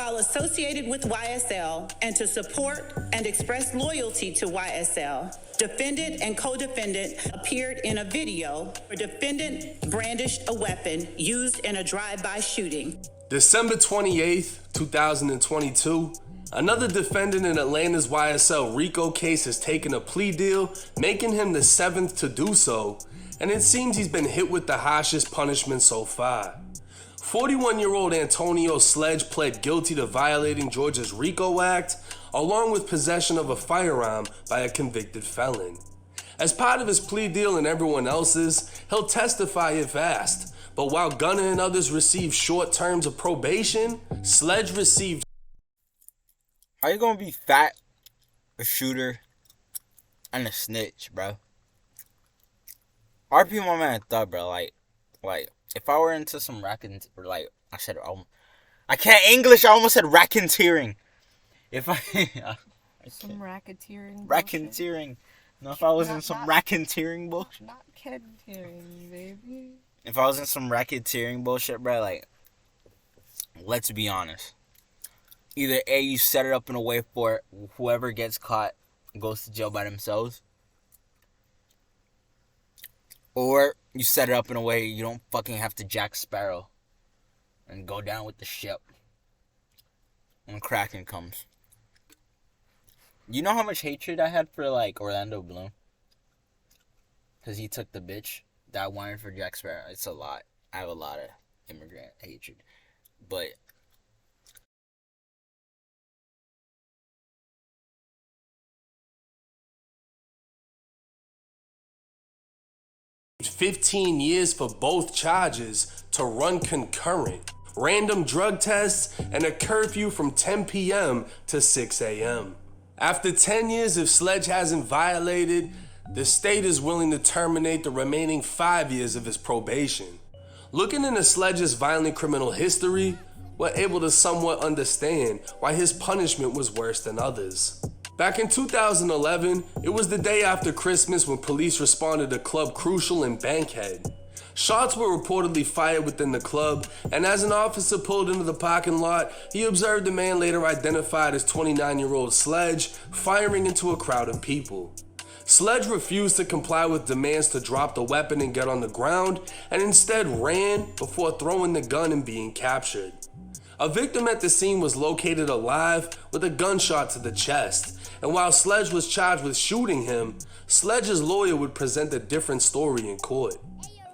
While associated with YSL and to support and express loyalty to YSL, defendant and co-defendant appeared in a video where defendant brandished a weapon used in a drive-by shooting. December 28th, 2022, another defendant in Atlanta's YSL RICO case has taken a plea deal, making him the 7th to do so, and it seems he's been hit with the harshest punishment so far. 41-year-old Antonio Sledge pled guilty to violating Georgia's RICO Act, along with possession of a firearm by a convicted felon. As part of his plea deal and everyone else's, he'll testify if asked, but while Gunner and others received short terms of probation, Sledge received... How you gonna be fat, a shooter, and a snitch, bro? RP my man Thug, bro. Like, if I were into some I can't English, I almost said racketeering. If I... some racketeering. Racketeering. No, if I was in some racketeering bullshit. Not racketeering, baby. If I was in some racketeering bullshit, bro, like, let's be honest. Either A, you set it up in a way for whoever gets caught goes to jail by themselves. Or you set it up in a way you don't fucking have to Jack Sparrow and go down with the ship when Kraken comes. You know how much hatred I had for, like, Orlando Bloom? Because he took the bitch that I wanted for Jack Sparrow. It's a lot. I have a lot of immigrant hatred. But 15 years for both charges to run concurrent, random drug tests, and a curfew from 10 p.m. to 6 a.m. After 10 years, if Sledge hasn't violated, the state is willing to terminate the remaining 5 years of his probation. Looking into Sledge's violent criminal history, we're able to somewhat understand why his punishment was worse than others. Back in 2011, it was the day after Christmas when police responded to Club Crucial in Bankhead. Shots were reportedly fired within the club, and as an officer pulled into the parking lot, he observed a man later identified as 29-year-old Sledge firing into a crowd of people. Sledge refused to comply with demands to drop the weapon and get on the ground, and instead ran before throwing the gun and being captured. A victim at the scene was located alive with a gunshot to the chest, and while Sledge was charged with shooting him, Sledge's lawyer would present a different story in court.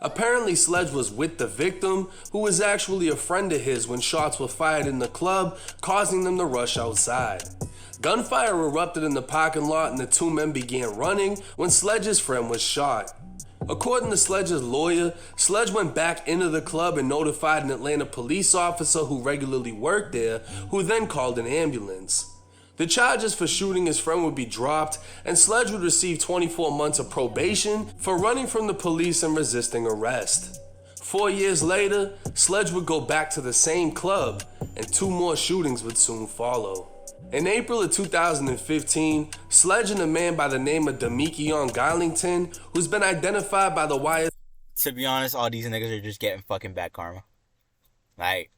Apparently, Sledge was with the victim, who was actually a friend of his when shots were fired in the club, causing them to rush outside. Gunfire erupted in the parking lot and the two men began running when Sledge's friend was shot. According to Sledge's lawyer, Sledge went back into the club and notified an Atlanta police officer who regularly worked there, who then called an ambulance. The charges for shooting his friend would be dropped, and Sledge would receive 24 months of probation for running from the police and resisting arrest. 4 years later, Sledge would go back to the same club, and 2 more shootings would soon follow. In April of 2015, Sledge and a man by the name of Demekion Garlington, who's been identified by the YS... To be honest, all these niggas are just getting fucking bad karma. Like,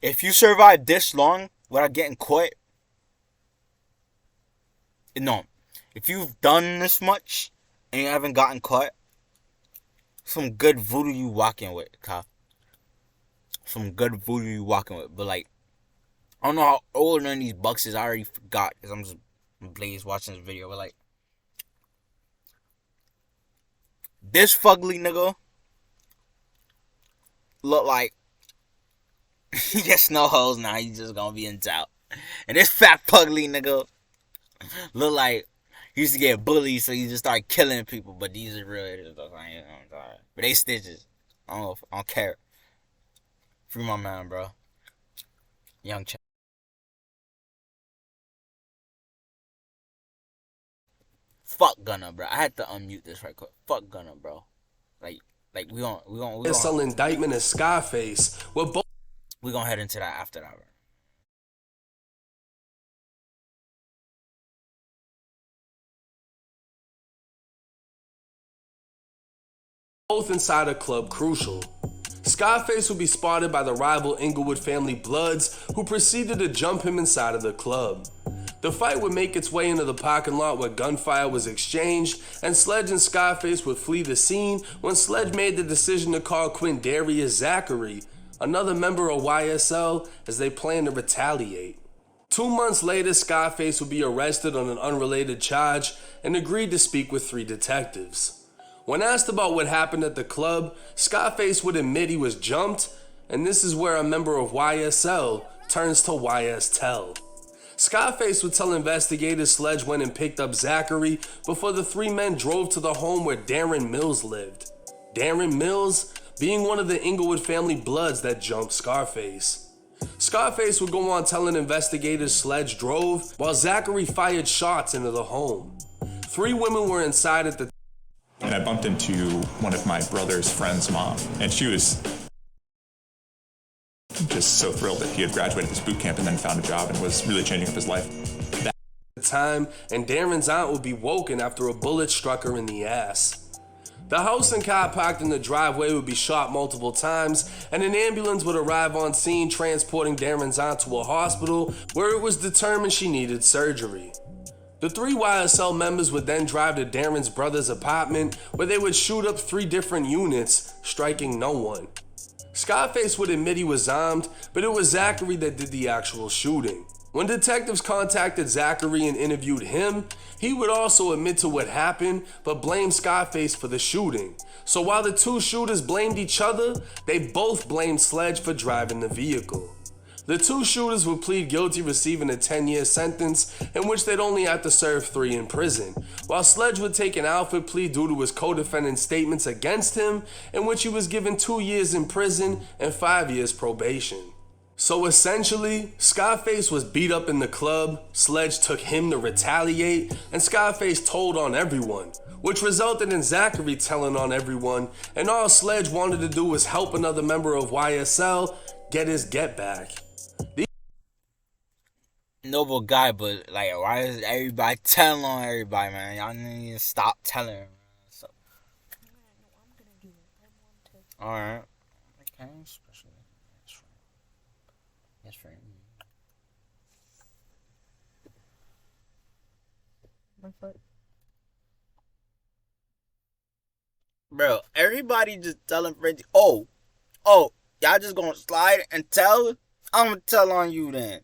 if you survive this long without getting caught, no, if you've done this much and you haven't gotten caught, some good voodoo you walking with, cop. Some good voodoo you walking with. But, like, I don't know how old none of these bucks is. I already forgot because I'm just Blaze watching this video. But, like, this fugly nigga look like he gets no hoes now. He's just gonna be in doubt. And this fat fugly nigga look like he used to get bullied, so he just started killing people. But these are real. But they stitches. I don't care. Free my man, bro. Young Ch. Fuck Gunna, bro. I had to unmute this right quick. Fuck Gunna, bro. Like we YSL indictment as Scarface. We're gonna head into that after that, bro. Both inside of Club Crucial. Scarface would be spotted by the rival Inglewood family Bloods, who proceeded to jump him inside of the club. The fight would make its way into the parking lot where gunfire was exchanged, and Sledge and Scarface would flee the scene when Sledge made the decision to call Quindarius Zachary, another member of YSL, as they planned to retaliate. 2 months later, Scarface would be arrested on an unrelated charge and agreed to speak with 3 detectives. When asked about what happened at the club, Scarface would admit he was jumped, and this is where a member of YSL turns to YSTrial. Scarface would tell investigators Sledge went and picked up Zachary before the 3 men drove to the home where Darren Mills lived. Darren Mills being one of the Inglewood family Bloods that jumped Scarface. Scarface would go on telling investigators Sledge drove while Zachary fired shots into the home. 3 women were inside at the and I bumped into one of my brother's friend's mom, and she was just so thrilled that he had graduated this boot camp and then found a job and was really changing up his life. Time, and Darren's aunt would be woken after a bullet struck her in the ass. The house and car parked in the driveway would be shot multiple times, and an ambulance would arrive on scene transporting Darren's aunt to a hospital where it was determined she needed surgery. The 3 YSL members would then drive to Darren's brother's apartment where they would shoot up 3 different units, striking no one. Scarface would admit he was armed, but it was Zachary that did the actual shooting. When detectives contacted Zachary and interviewed him, he would also admit to what happened, but blamed Scarface for the shooting. So while the 2 shooters blamed each other, they both blamed Sledge for driving the vehicle. The 2 shooters would plead guilty, receiving a 10-year sentence in which they'd only have to serve 3 in prison, while Sledge would take an Alfred plea due to his co-defendant's statements against him, in which he was given 2 years in prison and 5 years probation. So essentially, Scarface was beat up in the club, Sledge took him to retaliate, and Scarface told on everyone, which resulted in Zachary telling on everyone, and all Sledge wanted to do was help another member of YSL get his get back. Noble guy, but like, why is everybody telling on everybody, man? Y'all need to stop telling. So, alright. Okay, especially. Yes, right. My foot. Bro, everybody just telling Reggie, oh, y'all just gonna slide and tell? I'm gonna tell on you then.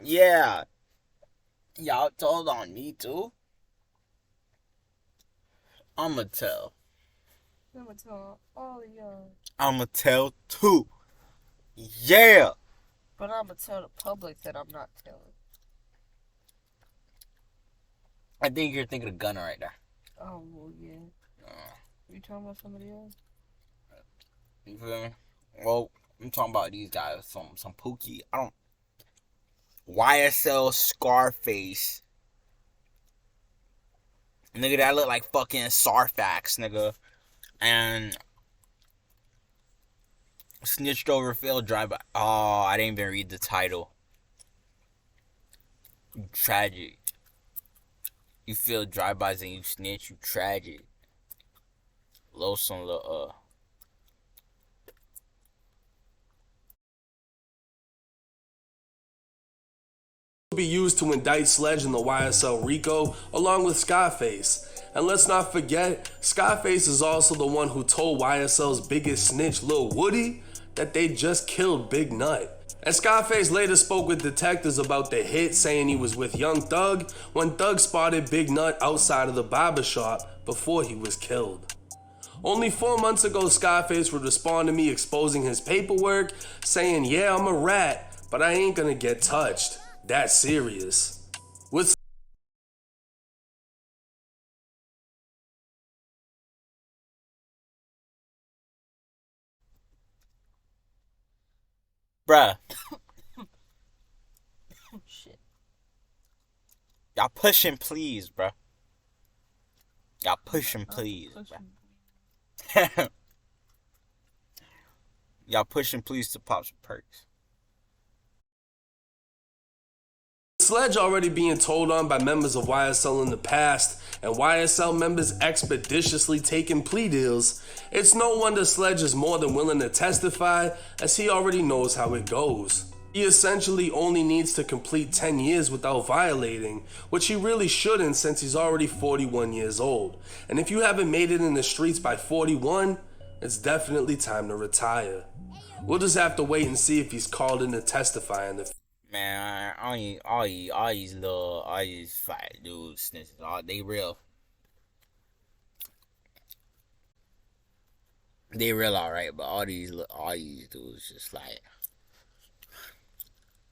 Yeah. Y'all told on me too? I'ma tell. I'm gonna tell all of y'all. I'ma tell too. Yeah. But I'm gonna tell the public that I'm not telling. I think you're thinking of Gunner right there. Oh, well, yeah. You talking about somebody else? You feel me? Well, I'm talking about these guys. Some Pookie. YSL Scarface. Nigga, that look like fucking Sarfax, nigga. And snitched over failed drive-by. Oh, I didn't even read the title. You tragic. You failed drive-bys and you snitch. You tragic. Be used to indict Sledge in the YSL RICO along with Scarface. And let's not forget, Scarface is also the one who told YSL's biggest snitch, Lil Woody, that they just killed Big Nut. And Scarface later spoke with detectives about the hit, saying he was with Young Thug when Thug spotted Big Nut outside of the barbershop before he was killed. Only 4 months ago, Scarface would respond to me exposing his paperwork, saying, yeah, I'm a rat, but I ain't gonna get touched. That's serious. With Bruh. Shit. Y'all pushing please, bruh. Y'all pushing please, bruh. Y'all pushing please to pop some perks. Sledge already being told on by members of YSL in the past, and YSL members expeditiously taking plea deals, it's no wonder Sledge is more than willing to testify, as he already knows how it goes. He essentially only needs to complete 10 years without violating, which he really shouldn't since he's already 41 years old. And if you haven't made it in the streets by 41, it's definitely time to retire. We'll just have to wait and see if he's called in to testify in the Man, all these fat dudes, snitches, they real. They real alright, but all these dudes just like